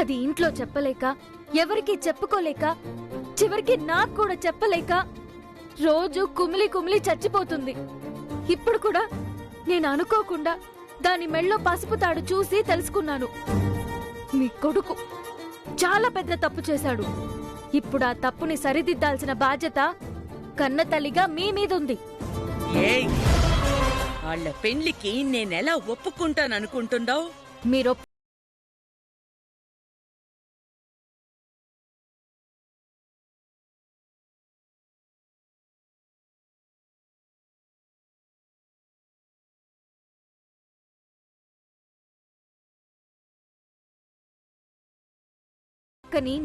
అది ఇంట్లో చెప్పలేక, ఎవరికీ చెప్పుకోలేక, చివరికి నాకు కూడా చెప్పలేక రోజు కుమిలి కుమిలి చచ్చిపోతుంది. ఇప్పుడు కూడా నేను అనుకోకుండా దాని మెళ్ళో పసుపు తాడు చూసి తెలుసుకున్నాను. మీ కొడుకు చాలా పెద్ద తప్పు చేశాడు. ఇప్పుడు ఆ తప్పుని సరిదిద్దాల్సిన బాధ్యత కన్న తల్లిగా మీ మీదుంది. వాళ్ళ పెళ్లికి నేనెలా ఒప్పుకుంటాననుకుంటున్నావు? మీరు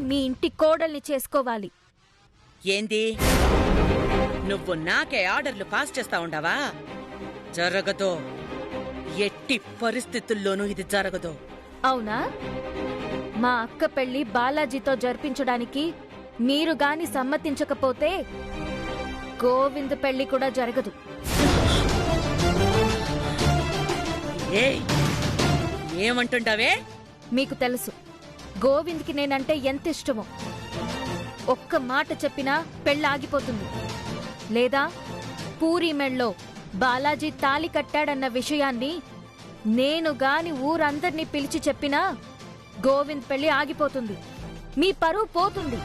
మీ ఇంటి కోడల్ని చేసుకోవాలి. ఏంది? నువ్వు నాకే ఆర్డర్లు పాస్ చేస్తా ఉండవా? జరగదు. ఎట్టి పరిస్థితుల్లోనూ ఇది జరగదు. అవునా? మా అక్క పెళ్లి బాలాజీతో జరిపించడానికి మీరు గాని సమ్మతించకపోతే గోవింద్ పెళ్లి కూడా జరగదు. ఏమంటుండవే? మీకు తెలుసు గోవింద్కి నేనంటే ఎంత ఇష్టమో. ఒక్క మాట చెప్పినా పెళ్ళాగిపోతుంది. లేదా పూరి మెళ్ళో బాలాజీ తాలి కట్టాడన్న విషయాన్ని నేను గాని ఊరందర్నీ పిలిచి చెప్పినా గోవింద్ పెళ్లి ఆగిపోతుంది. మీ పరువు పోతుంది.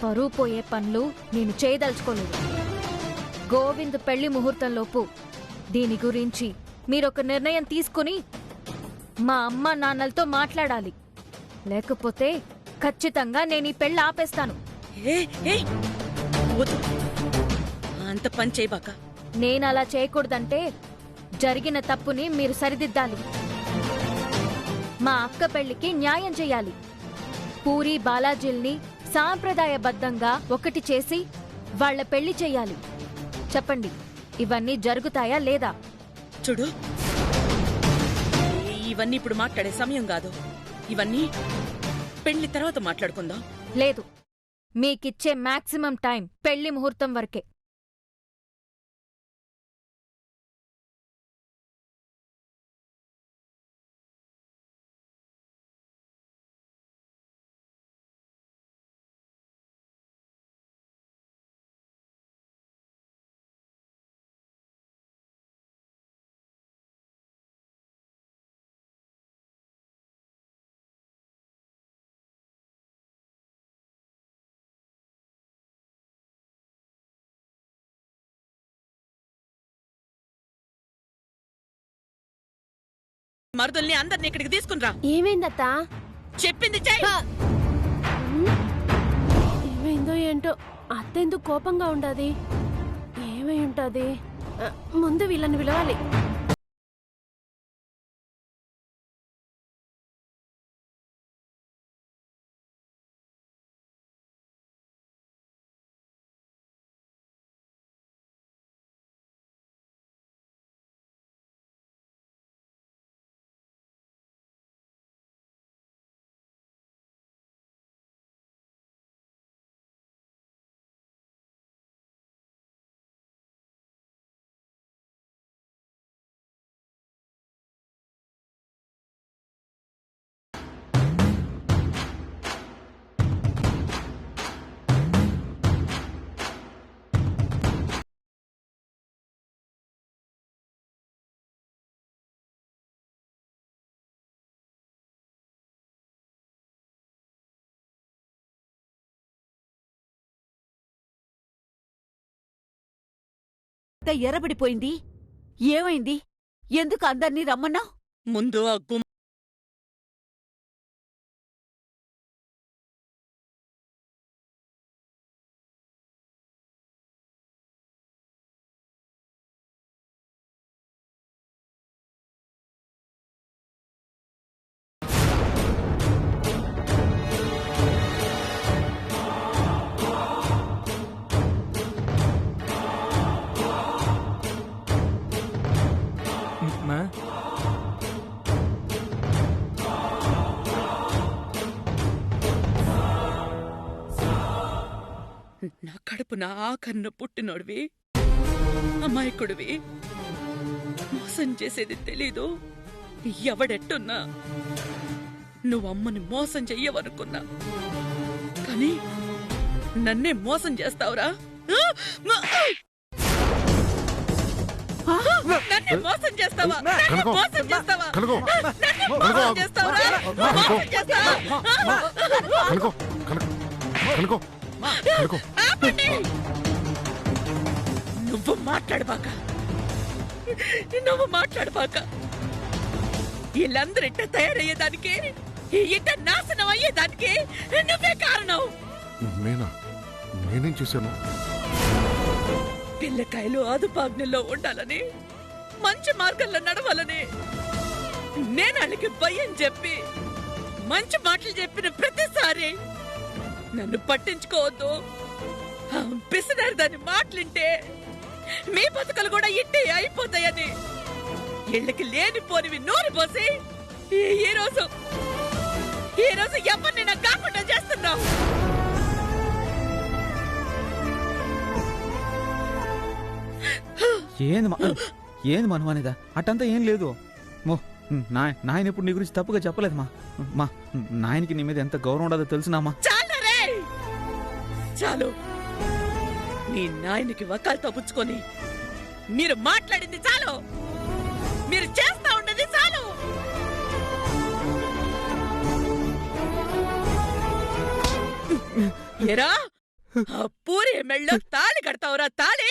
పరువు పోయే పనులు నేను చేయదలుచుకోలేదు. గోవింద్ పెళ్లి ముహూర్తంలోపు దీని గురించి మీరొక నిర్ణయం తీసుకుని మా అమ్మ నాన్నలతో మాట్లాడాలి. లేకపోతే ఖచ్చితంగా నేను ఈ పెళ్లి ఆపేస్తాను. అంత పని చేయబాక. నేనలా చేయకూడదంటే జరిగిన తప్పుని మీరు సరిదిద్దాలి. మా అక్క పెళ్లికి న్యాయం చెయ్యాలి. పూరి బాలాజీల్ని సాంప్రదాయబద్ధంగా ఒకటి చేసి వాళ్ల పెళ్లి చెయ్యాలి. చెప్పండి, ఇవన్నీ జరుగుతాయా లేదా? చూడు, ఇవన్నీ ఇప్పుడు మాట్లాడే సమయం కాదు. ఇవన్నీ పెళ్లి తర్వాత మాట్లాడుకుందాం. లేదు, మీకిచ్చే మాక్సిమం టైం పెళ్లి ముహూర్తం వరకే. మరుదుల్ని అందరిని ఇక్కడికి తీసుకునిరా. ఏమైందత్తా? చెప్పింది చెయ్. ఏమైందో ఏంటో అత్తెందుకు కోపంగా ఉండదు? ఏమై ఉంటది? ముందు వీళ్ళని పిలవాలి. ఎర్రబడిపోయింది. ఏమైంది? ఎందుకు అందర్నీ రమ్మన్నావు? ముందు ఆ నా కడుపున ఆఖరణ పుట్టినోడివి, అమాయకుడివి. మోసం చేసేది తెలీదు. ఎవడెట్టున్నా నువ్వు అమ్మని మోసం చెయ్యవనుకున్నా, కానీ నన్నే మోసం చేస్తావురా. నన్నే మోసం చేస్తావా? నన్నే మోసం చేస్తావా? నన్నే మోసం చేస్తావురా? మోసం చేస్తావా? ఆపండి. నువ్వు మాట్లాడబాక. వీళ్ళందరూ ఇట్ట తయారయ్యేదానికి, ఇట్ట నాశనం అయ్యేదానికి నువ్వే కారణం. నేనేం చేశాను? పిల్లకాయలు అదుపాజ్ఞల్లో ఉండాలని, మంచి మార్గంలో నడవాలని నేను వాళ్ళకి భయం చెప్పి మంచి మాటలు చెప్పిన ప్రతిసారి నన్ను పట్టించుకోవద్దు, పిసినారు దాన్ని మాటలుంటే మీ బతుకలు కూడా ఇట్టే అయిపోతాయని ఇళ్ళకి లేనిపోనివి నూరి పోసి ఈ రోజు ఎవరిని నాకు కాకుండా చేస్తున్నావు. ఏంది మనం అనేదా? అట్టంతా ఏం లేదు. నాయన ఇప్పుడు నీ గురించి తప్పుగా చెప్పలేదు మా నాయనకి నీ మీద ఎంత గౌరవం ఉండదో తెలుసునామా? చాలు, నీ నాయనకి వకాలతో పుచ్చుకొని మీరు మాట్లాడింది చాలు, మీరు చేస్తా ఉండేది చాలు. ఎరా పూరి మెళ్ళో తాళి కడతావురా? తాళి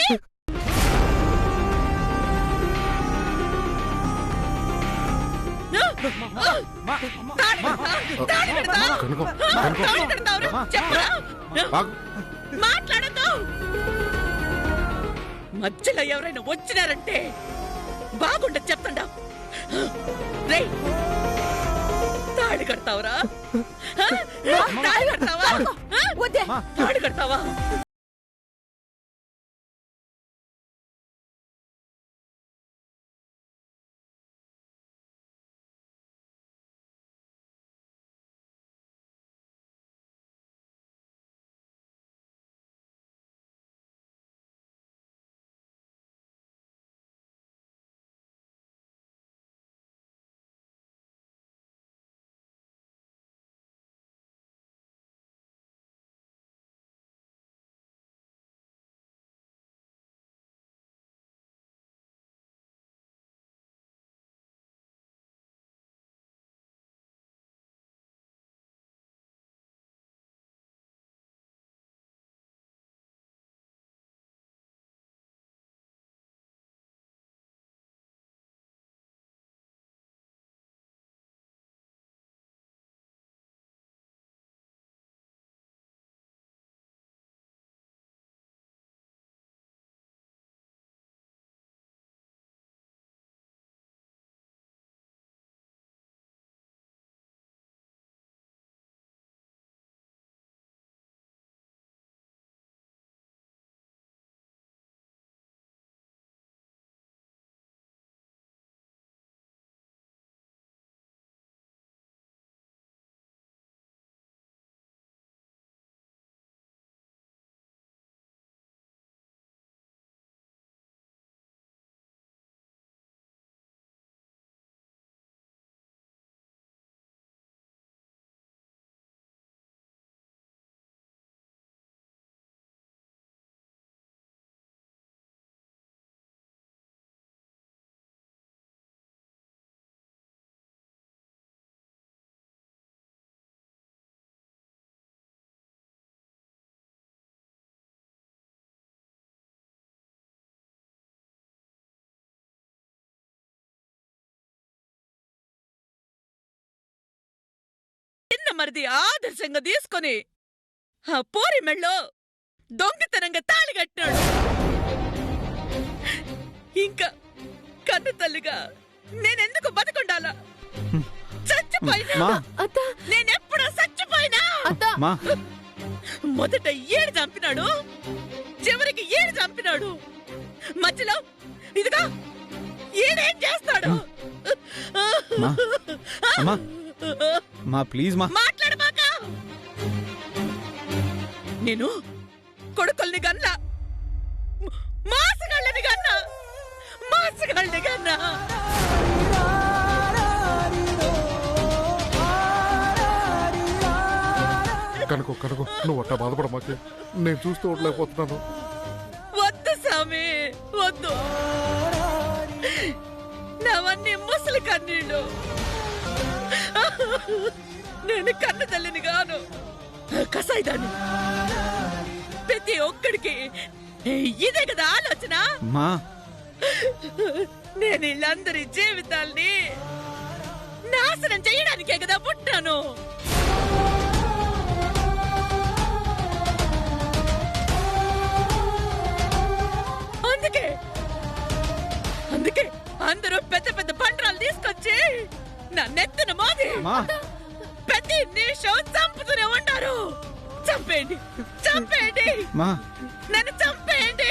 మాట్లాడద్దు. మధ్యలో ఎవరైనా వచ్చినారంటే బాగుండదు చెప్తాడా. రే తాళి కడతావురా? తాళి కడతావా? తాళి కడతావా? మరిది ఆదర్శంగా తీసుకొని ఆ పోరి మెళ్ళో దొంగతనంగా తాళి కట్టినాడు. ఇంకా కన్ను తల్లిగా నేనెందుకు బతకుండాలా? చచ్చిపోయినా నేనెప్పుడో చచ్చిపోయినా. మొదట 7 చంపినాడు, చివరికి 7 చంపినాడు. మధ్యలో ఇదిగా ఈడేం చేస్తాడు? ప్లీజ్ మాట్లాడబాక. నేను కొడుకుల్ని గన్నా, మాసగాళ్ళని గన్నా. కనుకో కనుకో నువ్వు అట్లా బాధపడ మాకే, నేను చూస్తూ ఉండలేకపోతున్నాను. వద్దు స్వామి వద్దు, నావన్నీ ముసలి కన్నీళ్ళు. నేను కన్న తల్లిని గాను, కసాయిదాన్ని. ప్రతి ఒక్కడికి ఇదే కదా ఆలోచన. మా నేను వీళ్ళందరి జీవితాల్ని నాశనం చేయడానికే కదా పుట్టాను. అందుకే అందుకే అందరూ పెద్ద పెద్ద బండరాలు తీసుకొచ్చి నా నెత్తిన మోది మా ప్రతి నిమిషం చంపుతూనే ఉంటారు. చంపేయండి, చంపేయండి, మా నన్ను చంపేయండి.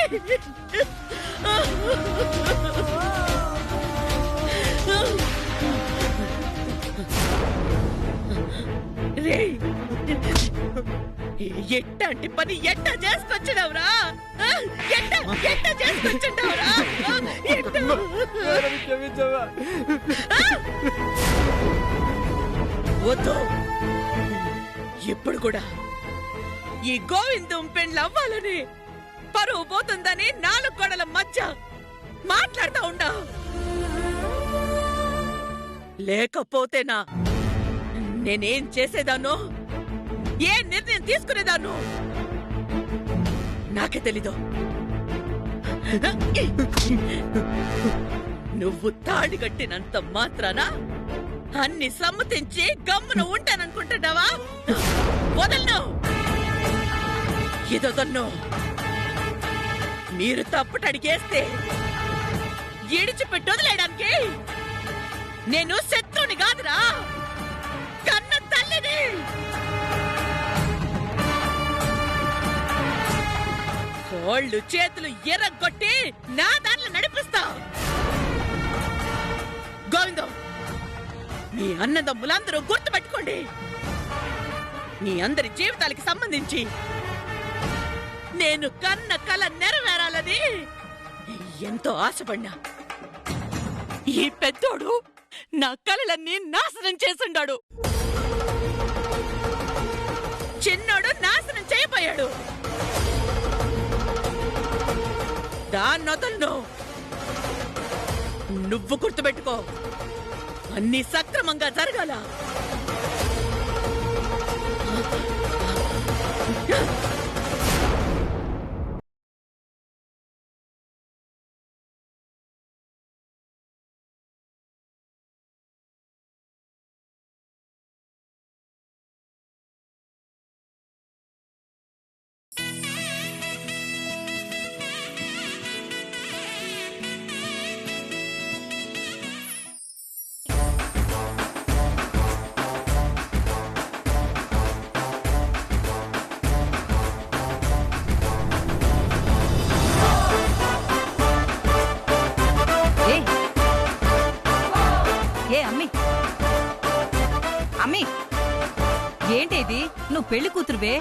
రేయ్, ఎట్టాంటి పని ఎట్టా చేసుకొచ్చినవరా? ఎట్టా చేసుకొచ్చిండవరా? వద్దు, ఇప్పుడు కూడా ఈ గోవిందం పెండ్లు అవ్వాలని, పరువు పోతుందని 4 గోడల మధ్య మాట్లాడుతూ ఉండా. లేకపోతేనా నేనేం చేసేదాన్నో, ఏ నిర్ణయం తీసుకునేదాన్నో నాకే తెలీదు. నువ్వు తాడి కట్టినంత మాత్రాన అన్ని సమ్మతించి గమ్మున ఉంటాననుకుంటున్నావా? వదలను, ఇదొదన్ను. మీరు తప్పుట అడిగేస్తే ఇడిచిపెట్టి వదిలేయడానికి నేను శత్రుని కాదురా, కన్న తల్లిని. కోళ్ళు చేతులు ఎర్రగొట్టి నా దాంట్లో నడిపిస్తా. గోవిందం, మీ అన్నదమ్ములందరూ గుర్తుపెట్టుకోండి. మీ అందరి జీవితాలకి సంబంధించి నేను కన్న కల నెరవేరాలని ఎంతో ఆశపడినా. ఈ పెద్దోడు నా కలలన్నీ నాశనం చేసుండాడు. చిన్నోడు నాశనం చేయబోయాడు. దాన్నొదలను. నువ్వు గుర్తుపెట్టుకో, అన్ని సక్రమంగా జరగాల. ఏంటి ఇది? నువ్వు పెళ్లి కూతురువే,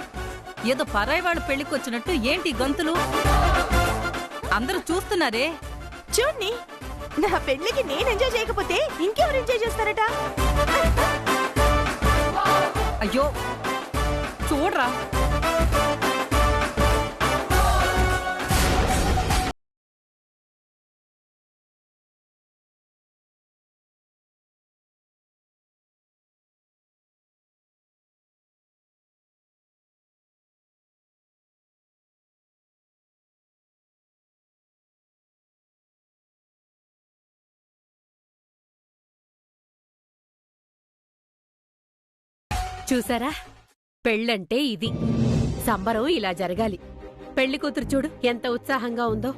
ఏదో పరాయి వాళ్ళు పెళ్లికి వచ్చినట్టు ఏంటి గంతులు? అందరూ చూస్తున్నారే. చూడ్ని, నా పెళ్లికి నేను ఎంజాయ్ చేయకపోతే ఇంకెవరు ఎంజాయ్ చేస్తారట? అయ్యో చూడరా, చూసారా, పెళ్ళంటే ఇది. సంబరం ఇలా జరగాలి. పెళ్లి కూతురు చూడు ఎంత ఉత్సాహంగా ఉందో.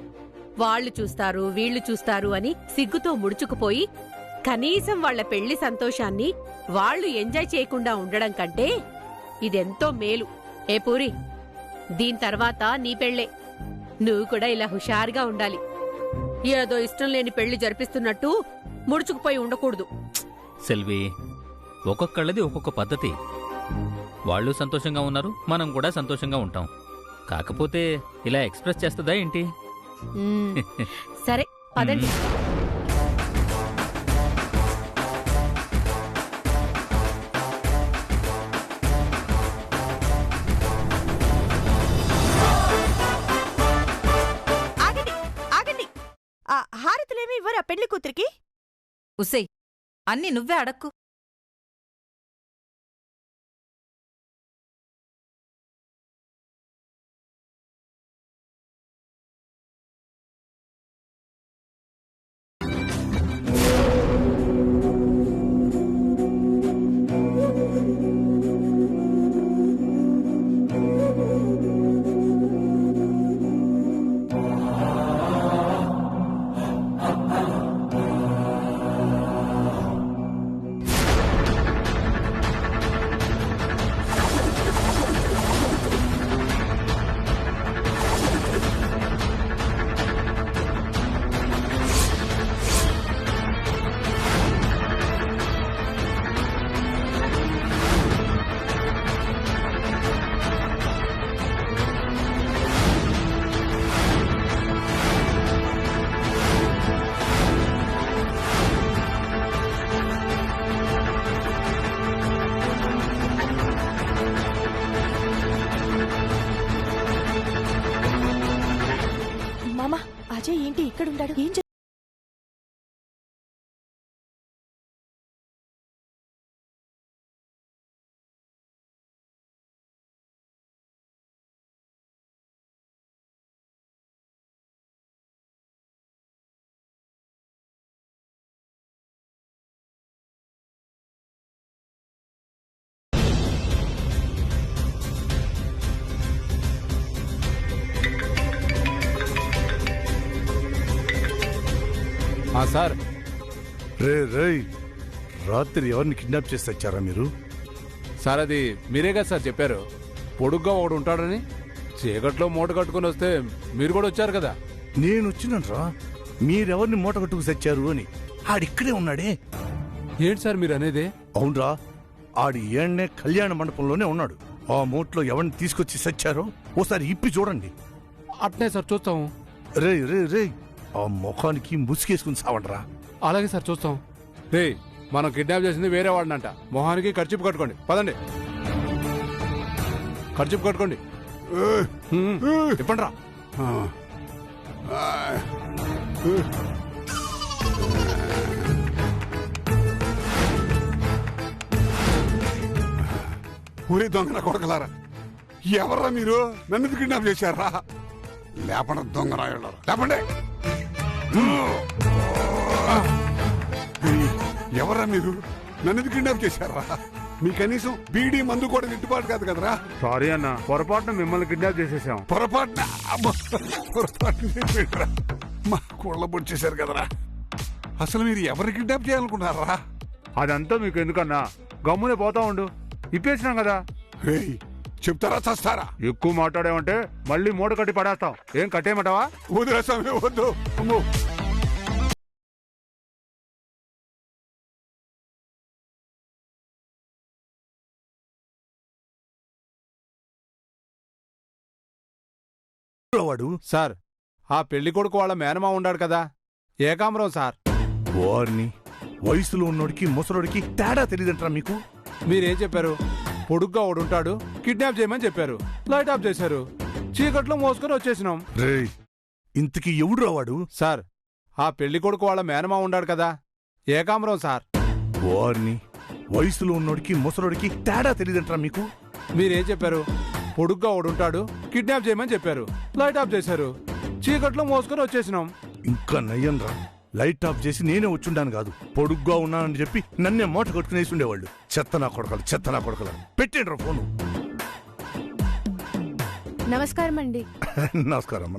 వాళ్ళు చూస్తారు వీళ్ళు చూస్తారు అని సిగ్గుతో ముడుచుకుపోయి కనీసం వాళ్ల పెళ్లి సంతోషాన్ని వాళ్ళు ఎంజాయ్ చేయకుండా ఉండడం కంటే ఇదెంతో మేలు. ఏ పూరి, దీని తర్వాత నీ పెళ్ళే. నువ్వు కూడా ఇలా హుషారుగా ఉండాలి. ఏదో ఇష్టం లేని పెళ్లి జరిపిస్తున్నట్టు ముడుచుకుపోయి ఉండకూడదు. సెల్వి, ఒక్కొక్కళ్ళది ఒక్కొక్క పద్ధతి. వాళ్ళు సంతోషంగా ఉన్నారు, మనం కూడా సంతోషంగా ఉంటాం. కాకపోతే ఇలా ఎక్స్ప్రెస్ చేస్తుందా ఏంటి? సరే పదండి. మీరేమీ ఇవ్వరా పెళ్లి కూతురికి? ఉసేయ్, అన్నీ నువ్వే అడక్కు. మామా, అజయ్ ఏంటి ఇక్కడుండాడు? ఏం సార్, రే రాత్రి ఎవరిని కిడ్నాప్ చేసి వచ్చారా మీరు? సార్ అది మీరే కదా సార్ చెప్పారు, పొడుగ్గా ఒకడు ఉంటాడని. చీకట్లో మూట కట్టుకుని వస్తే మీరు కూడా వచ్చారు కదా. నేను వచ్చినరా, మీరెవరిని మూట కట్టుకు తెచ్చారు అని. ఆడిక్కడే ఉన్నాడే. ఏంటి సార్ మీరు అనేది? అవునరా, ఆడి ఏళ్నే కళ్యాణ మండపంలోనే ఉన్నాడు. ఆ మూట్లో ఎవరిని తీసుకొచ్చి సచ్చారో ఓసారి ఇప్పి చూడండి. అట్నే సార్ చూస్తాము. రే ఆ ముఖానికి ముసుకేసుకుని సావండ్రా. అలాగే సార్ చూస్తాం. రే, మనం కిడ్నాప్ చేసింది వేరే వాడినంట. మొహానికి ఖర్చు కట్టుకోండి, పదండి. ఖర్చు కట్టుకోండి, చెప్పండి రా. ఊరి దొంగన కొడకలారా, ఎవర్రా మీరు? నన్ను కిడ్నాప్ చేశారా? లేపండి దొంగరాయుళ్ళారా, లేపండి. ఎవర్రా మీరు? నన్ను కిడ్నాప్ చేశారా? మీ కనీసం బీడీ మందు కూడా గిట్టుబాటు కాదు కదరా? సారీ అన్న, పొరపాటున మిమ్మల్ని కిడ్నాప్ చేసేసాం. పొరపాటున మా కోళ్ళ పొడిచేశారు కదరా. అసలు మీరు ఎవరిని కిడ్నాప్ చేయాలనుకున్నారా? అదంతా మీకు ఎందుకన్నా, గమ్మునే పోతా ఉండు, ఇప్పేసినాం కదా. చెప్తారా చస్తారా? ఎక్కువ మాట్లాడామంటే మళ్ళీ మూట కట్టి పడేస్తాం. ఏం కట్టేయమంటావా? వదిలే సమయం, వద్దు. వాడు సార్, ఆ పెళ్లి కొడుకు వాళ్ళ మేనమా ఉన్నాడు కదా, ఏకాంబరం సార్. వారిని వయసులో ఉన్నోడికి ముసలోడికి తేడా తెలియదంటారా మీకు? మీరేం చెప్పారు? పొడుగ్గా ఒకడుంటాడు, కిడ్నాప్ చేయమని చెప్పారు. లైట్ ఆఫ్ చేశారు, చీకట్లో మోసుకొని వచ్చేసినాం. రే, ఇంతకీ ఎవడు వాడు? సార్, ఆ పెళ్లి కొడుకు వాళ్ళ మేనమా ఉన్నాడు కదా, ఏకాంబరం సార్. వారిని వయసులో ఉన్నోడికి ముసలోడికి తేడా తెలియదంటారా మీకు? మీరేం చెప్పారు? పొడుగ్గా ఒకడుంటాడు, కిడ్నాప్ చేయమని చెప్పారు. లైట్ ఆఫ్ చేశారు, చీకట్లో మోసుకొని వచ్చేసినాం. ఇంకా నయ్యన్రా, లైట్ ఆఫ్ చేసి నేనే వచ్చుండాను కాదు, పొడుగ్గా ఉన్నానని చెప్పి నన్నే మూట కట్టుకునేసి ఉండేవాళ్ళు. చెత్త నా కొడకలు పెట్టేండ్రా ఫోను. నమస్కారం అండి. నమస్కారం.